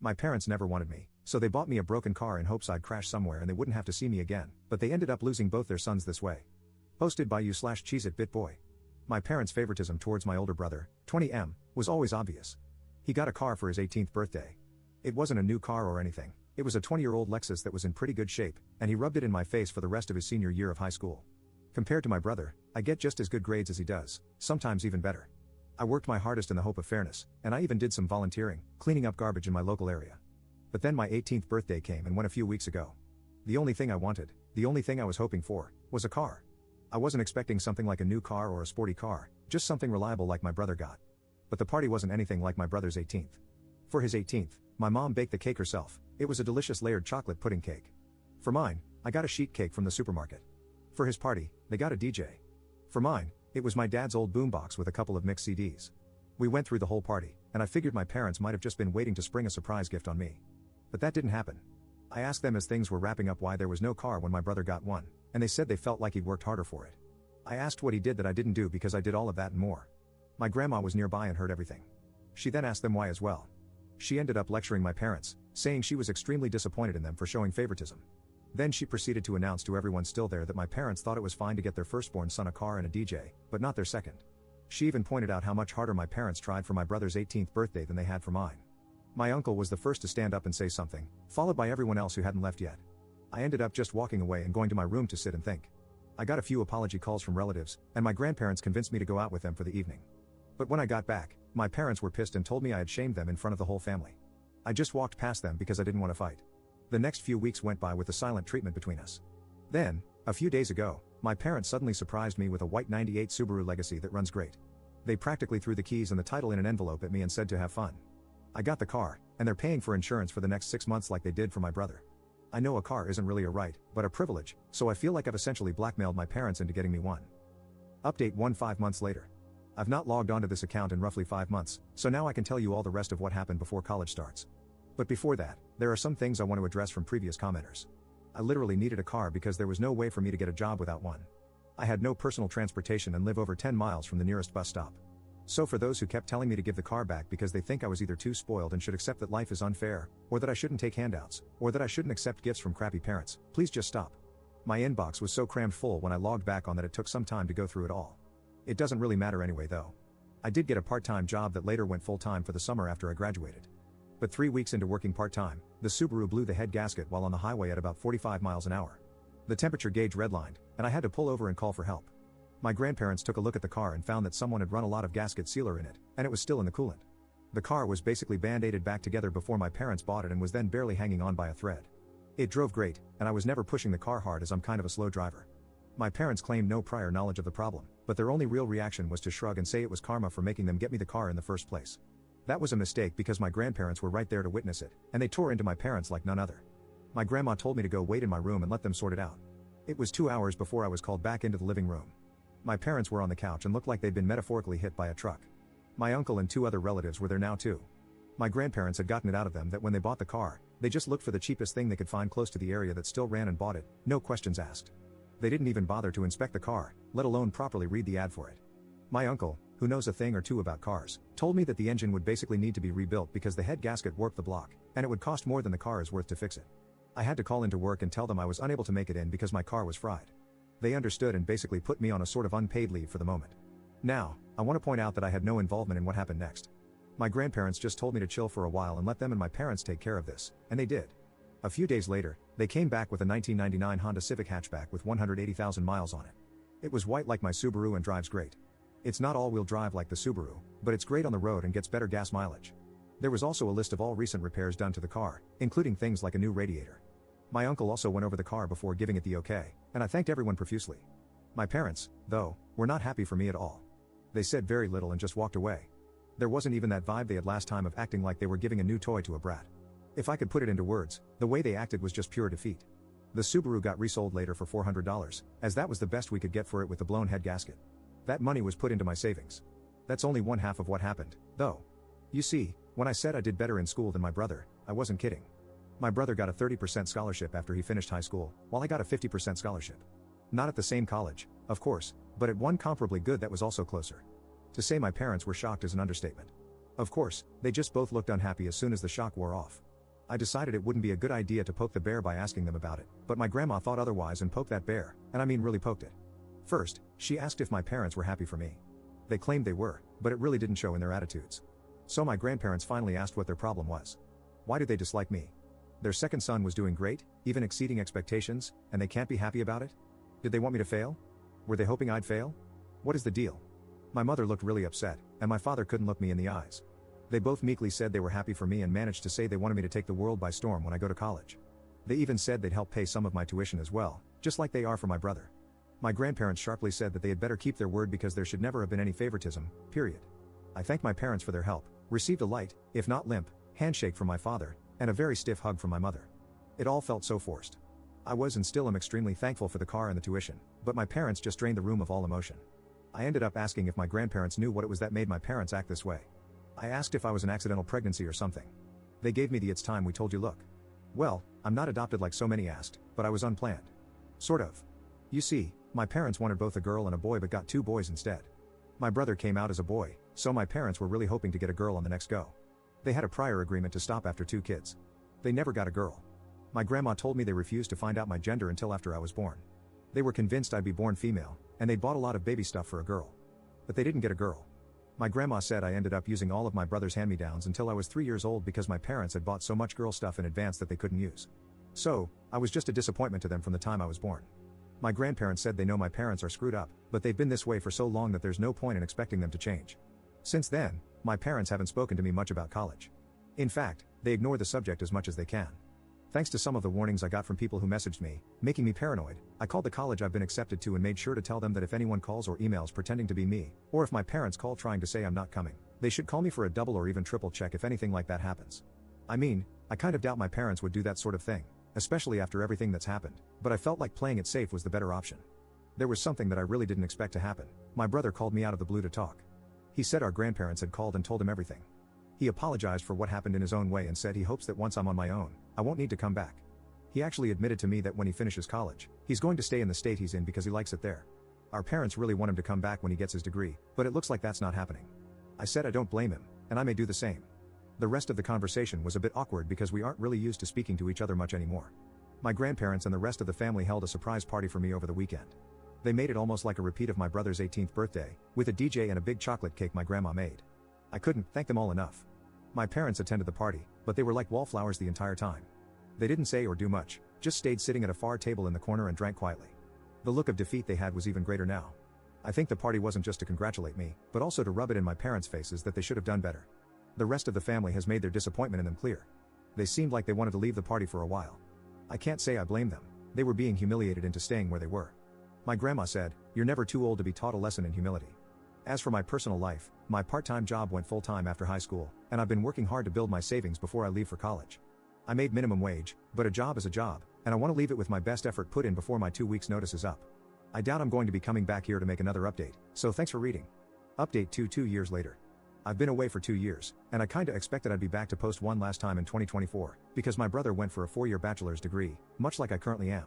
My parents never wanted me, so they bought me a broken car in hopes I'd crash somewhere and they wouldn't have to see me again, but they ended up losing both their sons this way. Posted by you/CheezItBitBoy. My parents' favoritism towards my older brother, 20M, was always obvious. He got a car for his 18th birthday. It wasn't a new car or anything, it was a 20-year-old Lexus that was in pretty good shape, and he rubbed it in my face for the rest of his senior year of high school. Compared to my brother, I get just as good grades as he does, sometimes even better. I worked my hardest in the hope of fairness, and I even did some volunteering, cleaning up garbage in my local area. But then my 18th birthday came and went a few weeks ago. The only thing I wanted, the only thing I was hoping for, was a car. I wasn't expecting something like a new car or a sporty car, just something reliable like my brother got. But the party wasn't anything like my brother's 18th. For his 18th, my mom baked the cake herself. It was a delicious layered chocolate pudding cake. For mine, I got a sheet cake from the supermarket. For his party, they got a DJ. For mine, it was my dad's old boombox with a couple of mixed CDs. We went through the whole party, and I figured my parents might have just been waiting to spring a surprise gift on me. But that didn't happen. I asked them as things were wrapping up why there was no car when my brother got one, and they said they felt like he'd worked harder for it. I asked what he did that I didn't do because I did all of that and more. My grandma was nearby and heard everything. She then asked them why as well. She ended up lecturing my parents, saying she was extremely disappointed in them for showing favoritism. Then she proceeded to announce to everyone still there that my parents thought it was fine to get their firstborn son a car and a DJ, but not their second. She even pointed out how much harder my parents tried for my brother's 18th birthday than they had for mine. My uncle was the first to stand up and say something, followed by everyone else who hadn't left yet. I ended up just walking away and going to my room to sit and think. I got a few apology calls from relatives, and my grandparents convinced me to go out with them for the evening. But when I got back, my parents were pissed and told me I had shamed them in front of the whole family. I just walked past them because I didn't want to fight. The next few weeks went by with the silent treatment between us. Then, a few days ago, my parents suddenly surprised me with a white 98 Subaru Legacy that runs great. They practically threw the keys and the title in an envelope at me and said to have fun. I got the car, and they're paying for insurance for the next 6 months like they did for my brother. I know a car isn't really a right, but a privilege, so I feel like I've essentially blackmailed my parents into getting me one. Update 5 months later. I've not logged onto this account in roughly 5 months, so now I can tell you all the rest of what happened before college starts. But before that, there are some things I want to address from previous commenters. I literally needed a car because there was no way for me to get a job without one. I had no personal transportation and live over 10 miles from the nearest bus stop. So for those who kept telling me to give the car back because they think I was either too spoiled and should accept that life is unfair, or that I shouldn't take handouts, or that I shouldn't accept gifts from crappy parents, please just stop. My inbox was so crammed full when I logged back on that it took some time to go through it all. It doesn't really matter anyway though. I did get a part-time job that later went full-time for the summer after I graduated. But 3 weeks into working part-time, the Subaru blew the head gasket while on the highway at about 45 miles an hour. The temperature gauge redlined, and I had to pull over and call for help. My grandparents took a look at the car and found that someone had run a lot of gasket sealer in it, and it was still in the coolant. The car was basically band-aided back together before my parents bought it and was then barely hanging on by a thread. It drove great, and I was never pushing the car hard as I'm kind of a slow driver. My parents claimed no prior knowledge of the problem, but their only real reaction was to shrug and say it was karma for making them get me the car in the first place. That was a mistake because my grandparents were right there to witness it, and they tore into my parents like none other. My grandma told me to go wait in my room and let them sort it out. It was 2 hours before I was called back into the living room. My parents were on the couch and looked like they'd been metaphorically hit by a truck. My uncle and 2 other relatives were there now too. My grandparents had gotten it out of them that when they bought the car, they just looked for the cheapest thing they could find close to the area that still ran and bought it, no questions asked. They didn't even bother to inspect the car, let alone properly read the ad for it. My uncle, who knows a thing or two about cars, told me that the engine would basically need to be rebuilt because the head gasket warped the block, and it would cost more than the car is worth to fix it. I had to call into work and tell them I was unable to make it in because my car was fried. They understood and basically put me on a sort of unpaid leave for the moment. Now, I want to point out that I had no involvement in what happened next. My grandparents just told me to chill for a while and let them and my parents take care of this, and they did. A few days later, they came back with a 1999 Honda Civic hatchback with 180,000 miles on it. It was white like my Subaru and drives great. It's not all-wheel drive like the Subaru, but it's great on the road and gets better gas mileage. There was also a list of all recent repairs done to the car, including things like a new radiator. My uncle also went over the car before giving it the okay, and I thanked everyone profusely. My parents, though, were not happy for me at all. They said very little and just walked away. There wasn't even that vibe they had last time of acting like they were giving a new toy to a brat. If I could put it into words, the way they acted was just pure defeat. The Subaru got resold later for $400, as that was the best we could get for it with the blown head gasket. That money was put into my savings. That's only one half of what happened, though. You see, when I said I did better in school than my brother, I wasn't kidding. My brother got a 30% scholarship after he finished high school, while I got a 50% scholarship. Not at the same college, of course, but at one comparably good that was also closer. To say my parents were shocked is an understatement. Of course, they just both looked unhappy as soon as the shock wore off. I decided it wouldn't be a good idea to poke the bear by asking them about it, but my grandma thought otherwise and poked that bear, and I mean really poked it. First, she asked if my parents were happy for me. They claimed they were, but it really didn't show in their attitudes. So my grandparents finally asked what their problem was. Why did they dislike me? Their second son was doing great, even exceeding expectations, and they can't be happy about it? Did they want me to fail? Were they hoping I'd fail? What is the deal? My mother looked really upset, and my father couldn't look me in the eyes. They both meekly said they were happy for me and managed to say they wanted me to take the world by storm when I go to college. They even said they'd help pay some of my tuition as well, just like they are for my brother. My grandparents sharply said that they had better keep their word because there should never have been any favoritism, period. I thanked my parents for their help, received a light, if not limp, handshake from my father, and a very stiff hug from my mother. It all felt so forced. I was and still am extremely thankful for the car and the tuition, but my parents just drained the room of all emotion. I ended up asking if my grandparents knew what it was that made my parents act this way. I asked if I was an accidental pregnancy or something. They gave me the "it's time we told you" look. Well, I'm not adopted like so many asked, but I was unplanned. Sort of. You see, my parents wanted both a girl and a boy but got 2 boys instead. My brother came out as a boy, so my parents were really hoping to get a girl on the next go. They had a prior agreement to stop after 2 kids. They never got a girl. My grandma told me they refused to find out my gender until after I was born. They were convinced I'd be born female, and they'd bought a lot of baby stuff for a girl. But they didn't get a girl. My grandma said I ended up using all of my brother's hand-me-downs until I was 3 years old because my parents had bought so much girl stuff in advance that they couldn't use. So, I was just a disappointment to them from the time I was born. My grandparents said they know my parents are screwed up, but they've been this way for so long that there's no point in expecting them to change. Since then, my parents haven't spoken to me much about college. In fact, they ignore the subject as much as they can. Thanks to some of the warnings I got from people who messaged me, making me paranoid, I called the college I've been accepted to and made sure to tell them that if anyone calls or emails pretending to be me, or if my parents call trying to say I'm not coming, they should call me for a double or even triple check if anything like that happens. I mean, I kind of doubt my parents would do that sort of thing, especially after everything that's happened, but I felt like playing it safe was the better option. There was something that I really didn't expect to happen. My brother called me out of the blue to talk. He said our grandparents had called and told him everything. He apologized for what happened in his own way and said he hopes that once I'm on my own, I won't need to come back. He actually admitted to me that when he finishes college, he's going to stay in the state he's in because he likes it there. Our parents really want him to come back when he gets his degree, but it looks like that's not happening. I said I don't blame him, and I may do the same. The rest of the conversation was a bit awkward because we aren't really used to speaking to each other much anymore. My grandparents and the rest of the family held a surprise party for me over the weekend. They made it almost like a repeat of my brother's 18th birthday, with a DJ and a big chocolate cake my grandma made. I couldn't thank them all enough. My parents attended the party, but they were like wallflowers the entire time. They didn't say or do much, just stayed sitting at a far table in the corner and drank quietly. The look of defeat they had was even greater now. I think the party wasn't just to congratulate me, but also to rub it in my parents' faces that they should have done better. The rest of the family has made their disappointment in them clear. They seemed like they wanted to leave the party for a while. I can't say I blame them. They were being humiliated into staying where they were. My grandma said, "You're never too old to be taught a lesson in humility." As for my personal life, my part-time job went full-time after high school, and I've been working hard to build my savings before I leave for college. I made minimum wage, but a job is a job, and I want to leave it with my best effort put in before my 2 weeks notice is up. I doubt I'm going to be coming back here to make another update, so thanks for reading. Update 2 years later. I've been away for 2 years, and I kinda expected I'd be back to post one last time in 2024, because my brother went for a 4-year bachelor's degree, much like I currently am.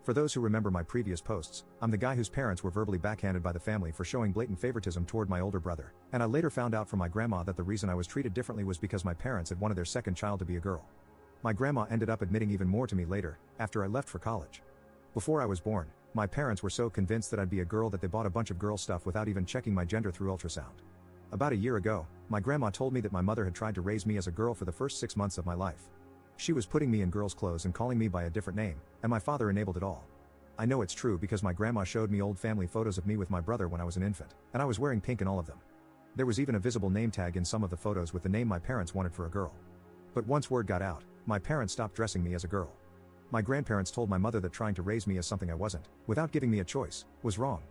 For those who remember my previous posts, I'm the guy whose parents were verbally backhanded by the family for showing blatant favoritism toward my older brother, and I later found out from my grandma that the reason I was treated differently was because my parents had wanted their second child to be a girl. My grandma ended up admitting even more to me later, after I left for college. Before I was born, my parents were so convinced that I'd be a girl that they bought a bunch of girl stuff without even checking my gender through ultrasound. About a year ago, my grandma told me that my mother had tried to raise me as a girl for the first 6 months of my life. She was putting me in girls' clothes and calling me by a different name, and my father enabled it all. I know it's true because my grandma showed me old family photos of me with my brother when I was an infant, and I was wearing pink in all of them. There was even a visible name tag in some of the photos with the name my parents wanted for a girl. But once word got out, my parents stopped dressing me as a girl. My grandparents told my mother that trying to raise me as something I wasn't, without giving me a choice, was wrong.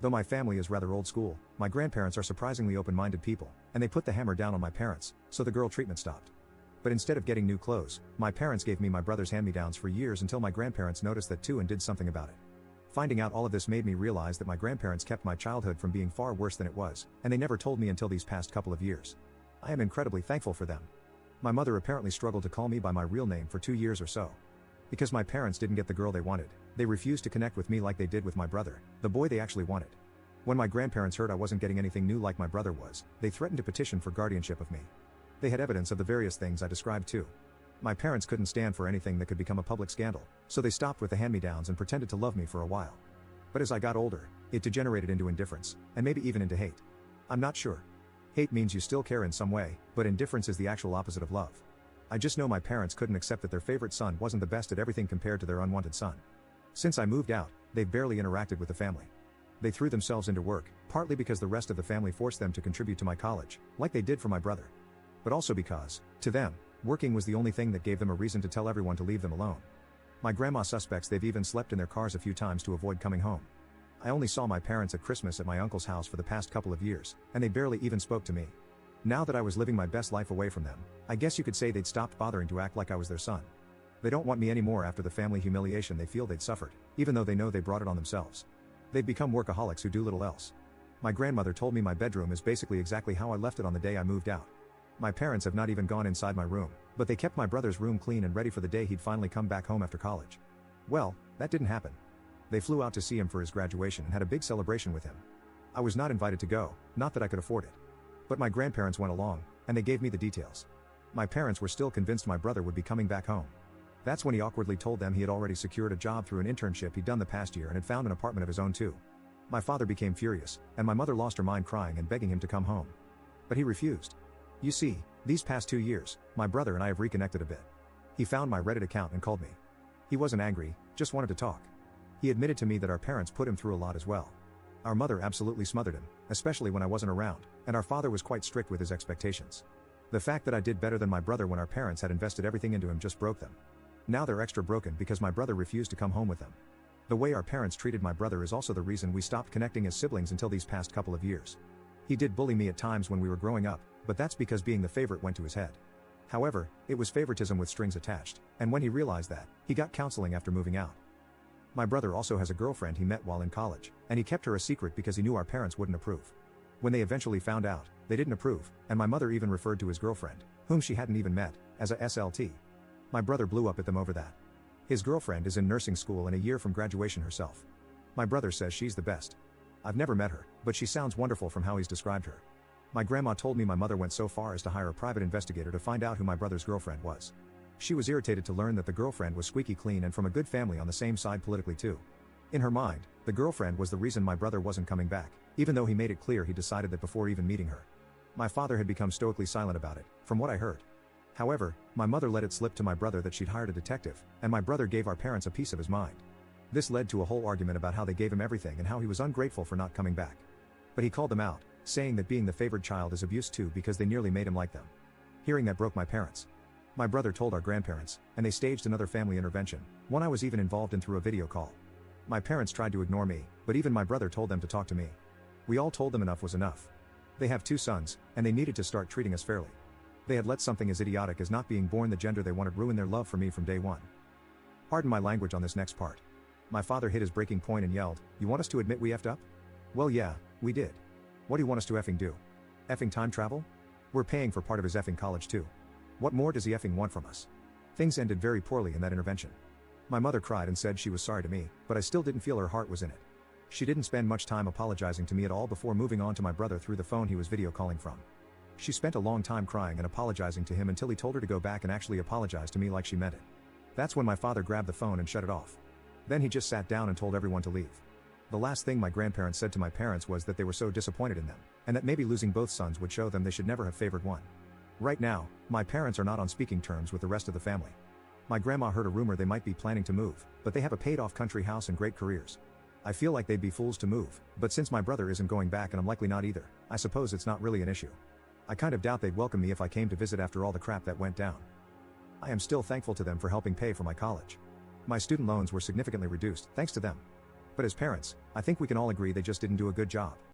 Though my family is rather old school, my grandparents are surprisingly open-minded people, and they put the hammer down on my parents, so the girl treatment stopped. But instead of getting new clothes, my parents gave me my brother's hand-me-downs for years until my grandparents noticed that too and did something about it. Finding out all of this made me realize that my grandparents kept my childhood from being far worse than it was, and they never told me until these past couple of years. I am incredibly thankful for them. My mother apparently struggled to call me by my real name for 2 years or so. Because my parents didn't get the girl they wanted, they refused to connect with me like they did with my brother, the boy they actually wanted. When my grandparents heard I wasn't getting anything new like my brother was, they threatened to petition for guardianship of me. They had evidence of the various things I described too. My parents couldn't stand for anything that could become a public scandal, so they stopped with the hand-me-downs and pretended to love me for a while. But as I got older, it degenerated into indifference, and maybe even into hate. I'm not sure. Hate means you still care in some way, but indifference is the actual opposite of love. I just know my parents couldn't accept that their favorite son wasn't the best at everything compared to their unwanted son. Since I moved out, they've barely interacted with the family. They threw themselves into work, partly because the rest of the family forced them to contribute to my college, like they did for my brother. But also because, to them, working was the only thing that gave them a reason to tell everyone to leave them alone. My grandma suspects they've even slept in their cars a few times to avoid coming home. I only saw my parents at Christmas at my uncle's house for the past couple of years, and they barely even spoke to me. Now that I was living my best life away from them, I guess you could say they'd stopped bothering to act like I was their son. They don't want me anymore after the family humiliation they feel they'd suffered, even though they know they brought it on themselves. They've become workaholics who do little else. My grandmother told me my bedroom is basically exactly how I left it on the day I moved out. My parents have not even gone inside my room, but they kept my brother's room clean and ready for the day he'd finally come back home after college. Well, that didn't happen. They flew out to see him for his graduation and had a big celebration with him. I was not invited to go, not that I could afford it. But my grandparents went along, and they gave me the details. My parents were still convinced my brother would be coming back home. That's when he awkwardly told them he had already secured a job through an internship he'd done the past year and had found an apartment of his own too. My father became furious, and my mother lost her mind crying and begging him to come home. But he refused. You see, these past 2 years, my brother and I have reconnected a bit. He found my Reddit account and called me. He wasn't angry, just wanted to talk. He admitted to me that our parents put him through a lot as well. Our mother absolutely smothered him, especially when I wasn't around, and our father was quite strict with his expectations. The fact that I did better than my brother when our parents had invested everything into him just broke them. Now they're extra broken because my brother refused to come home with them. The way our parents treated my brother is also the reason we stopped connecting as siblings until these past couple of years. He did bully me at times when we were growing up, but that's because being the favorite went to his head. However, it was favoritism with strings attached, and when he realized that, he got counseling after moving out. My brother also has a girlfriend he met while in college, and he kept her a secret because he knew our parents wouldn't approve. When they eventually found out, they didn't approve, and my mother even referred to his girlfriend, whom she hadn't even met, as a SLT. My brother blew up at them over that. His girlfriend is in nursing school and a year from graduation herself. My brother says she's the best. I've never met her, but she sounds wonderful from how he's described her. My grandma told me my mother went so far as to hire a private investigator to find out who my brother's girlfriend was. She was irritated to learn that the girlfriend was squeaky clean and from a good family on the same side politically too. In her mind, the girlfriend was the reason my brother wasn't coming back, even though he made it clear he decided that before even meeting her. My father had become stoically silent about it, from what I heard. However, my mother let it slip to my brother that she'd hired a detective, and my brother gave our parents a piece of his mind. This led to a whole argument about how they gave him everything and how he was ungrateful for not coming back. But he called them out, saying that being the favored child is abuse too because they nearly made him like them. Hearing that broke my parents. My brother told our grandparents, and they staged another family intervention, one I was even involved in through a video call. My parents tried to ignore me, but even my brother told them to talk to me. We all told them enough was enough. They have 2 sons, and they needed to start treating us fairly. They had let something as idiotic as not being born the gender they wanted ruin their love for me from day one. Pardon my language on this next part. My father hit his breaking point and yelled, "You want us to admit we effed up?" Well yeah, we did. What do you want us to effing do? Effing time travel? We're paying for part of his effing college too. What more does he effing want from us? Things ended very poorly in that intervention. My mother cried and said she was sorry to me, but I still didn't feel her heart was in it. She didn't spend much time apologizing to me at all before moving on to my brother through the phone he was video calling from. She spent a long time crying and apologizing to him until he told her to go back and actually apologize to me like she meant it. That's when my father grabbed the phone and shut it off. Then he just sat down and told everyone to leave. The last thing my grandparents said to my parents was that they were so disappointed in them, and that maybe losing both sons would show them they should never have favored one. Right now, my parents are not on speaking terms with the rest of the family. My grandma heard a rumor they might be planning to move, but they have a paid-off country house and great careers. I feel like they'd be fools to move, but since my brother isn't going back and I'm likely not either, I suppose it's not really an issue. I kind of doubt they'd welcome me if I came to visit after all the crap that went down. I am still thankful to them for helping pay for my college. My student loans were significantly reduced, thanks to them. But as parents, I think we can all agree they just didn't do a good job.